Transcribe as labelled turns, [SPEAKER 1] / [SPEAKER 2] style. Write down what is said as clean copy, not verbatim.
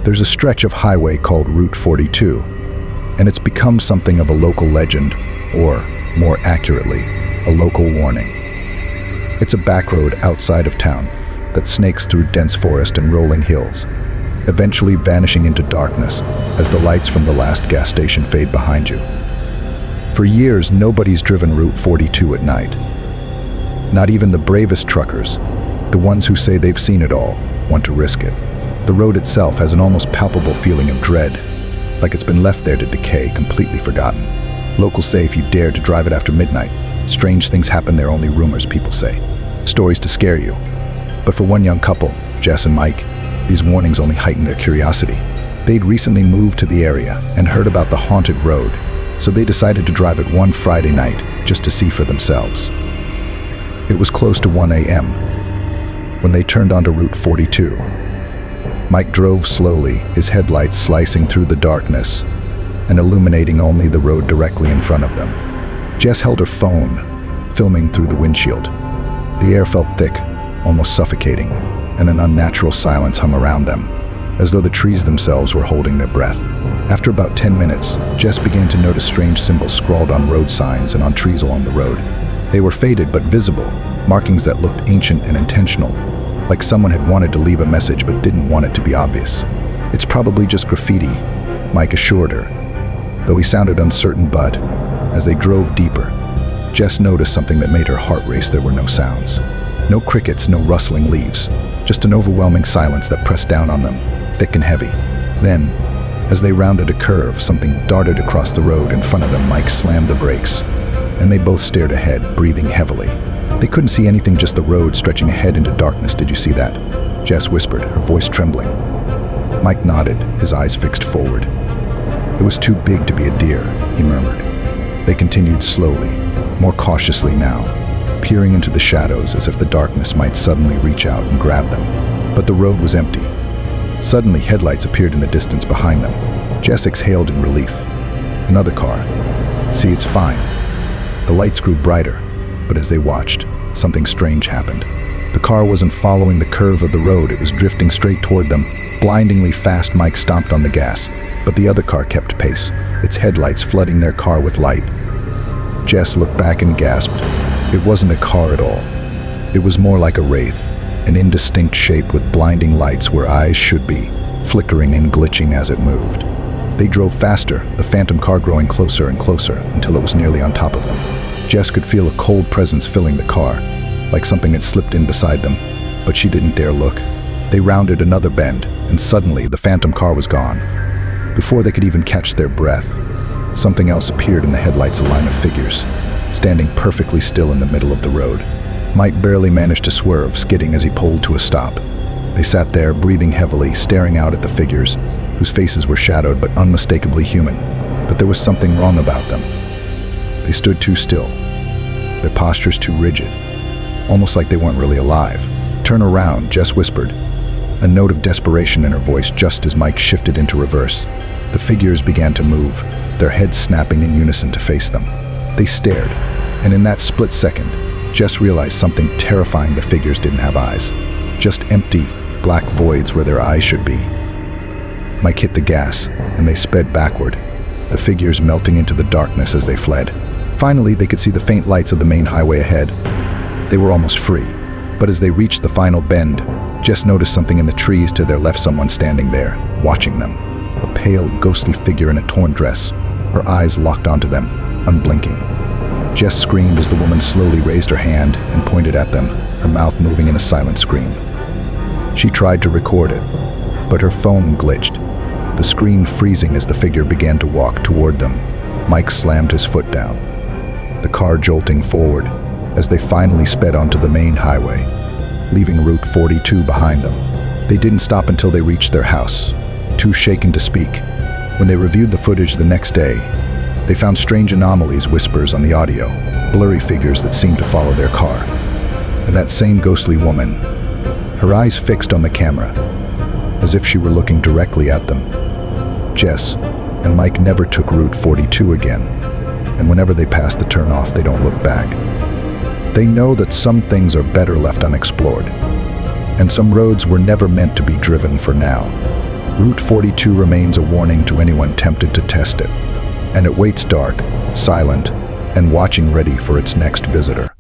[SPEAKER 1] There's a stretch of highway called Route 42, and it's become something of a local legend, or, more accurately, a local warning. It's a back road outside of town that snakes through dense forest and rolling hills, eventually vanishing into darkness as the lights from the last gas station fade behind you. For years, nobody's driven Route 42 at night. Not even the bravest truckers, the ones who say they've seen it all, want to risk it. The road itself has an almost palpable feeling of dread, like it's been left there to decay, completely forgotten. Locals say if you dare to drive it after midnight, strange things happen there, only rumors, people say. Stories to scare you. But for one young couple, Jess and Mike, these warnings only heightened their curiosity. They'd recently moved to the area and heard about the haunted road, so they decided to drive it one Friday night just to see for themselves. It was close to 1 a.m. when they turned onto Route 42. Mike drove slowly, his headlights slicing through the darkness and illuminating only the road directly in front of them. Jess held her phone, filming through the windshield. The air felt thick, almost suffocating, and an unnatural silence hung around them, as though the trees themselves were holding their breath. After about 10 minutes, Jess began to notice strange symbols scrawled on road signs and on trees along the road. They were faded but visible, markings that looked ancient and intentional, like someone had wanted to leave a message but didn't want it to be obvious. "It's probably just graffiti," Mike assured her, though he sounded uncertain. But as they drove deeper, Jess noticed something that made her heart race. There were no sounds. No crickets, no rustling leaves, just an overwhelming silence that pressed down on them, thick and heavy. Then, as they rounded a curve, something darted across the road in front of them. Mike slammed the brakes, and they both stared ahead, breathing heavily. They couldn't see anything, just the road stretching ahead into darkness. "Did you see that?" Jess whispered, her voice trembling. Mike nodded, his eyes fixed forward. "It was too big to be a deer," he murmured. They continued slowly, more cautiously now, peering into the shadows as if the darkness might suddenly reach out and grab them. But the road was empty. Suddenly, headlights appeared in the distance behind them. Jess exhaled in relief. Another car. "See, it's fine." The lights grew brighter, but as they watched, something strange happened. The car wasn't following the curve of the road, it was drifting straight toward them, blindingly fast. Mike stomped on the gas, but the other car kept pace, its headlights flooding their car with light. Jess looked back and gasped. It wasn't a car at all. It was more like a wraith, an indistinct shape with blinding lights where eyes should be, flickering and glitching as it moved. They drove faster, the phantom car growing closer and closer until it was nearly on top of them. Jess could feel a cold presence filling the car, like something had slipped in beside them, but she didn't dare look. They rounded another bend, and suddenly the phantom car was gone. Before they could even catch their breath, something else appeared in the headlights, a line of figures, standing perfectly still in the middle of the road. Mike barely managed to swerve, skidding as he pulled to a stop. They sat there, breathing heavily, staring out at the figures, whose faces were shadowed but unmistakably human. But there was something wrong about them. They stood too still, their postures too rigid, almost like they weren't really alive. "Turn around," Jess whispered, a note of desperation in her voice just as Mike shifted into reverse. The figures began to move, their heads snapping in unison to face them. They stared, and in that split second, Jess realized something terrifying. The figures didn't have eyes, just empty, black voids where their eyes should be. Mike hit the gas, and they sped backward, the figures melting into the darkness as they fled. Finally, they could see the faint lights of the main highway ahead. They were almost free, but as they reached the final bend, Jess noticed something in the trees to their left, someone standing there, watching them. A pale, ghostly figure in a torn dress, her eyes locked onto them, unblinking. Jess screamed as the woman slowly raised her hand and pointed at them, her mouth moving in a silent scream. She tried to record it, but her phone glitched, the screen freezing as the figure began to walk toward them. Mike slammed his foot down, the car jolting forward as they finally sped onto the main highway, leaving Route 42 behind them. They didn't stop until they reached their house, too shaken to speak. When they reviewed the footage the next day, they found strange anomalies, whispers on the audio, blurry figures that seemed to follow their car. And that same ghostly woman, her eyes fixed on the camera, as if she were looking directly at them. Jess and Mike never took Route 42 again, and whenever they pass the turnoff, they don't look back. They know that some things are better left unexplored, and some roads were never meant to be driven for now. Route 42 remains a warning to anyone tempted to test it, and it waits dark, silent, and watching ready for its next visitor.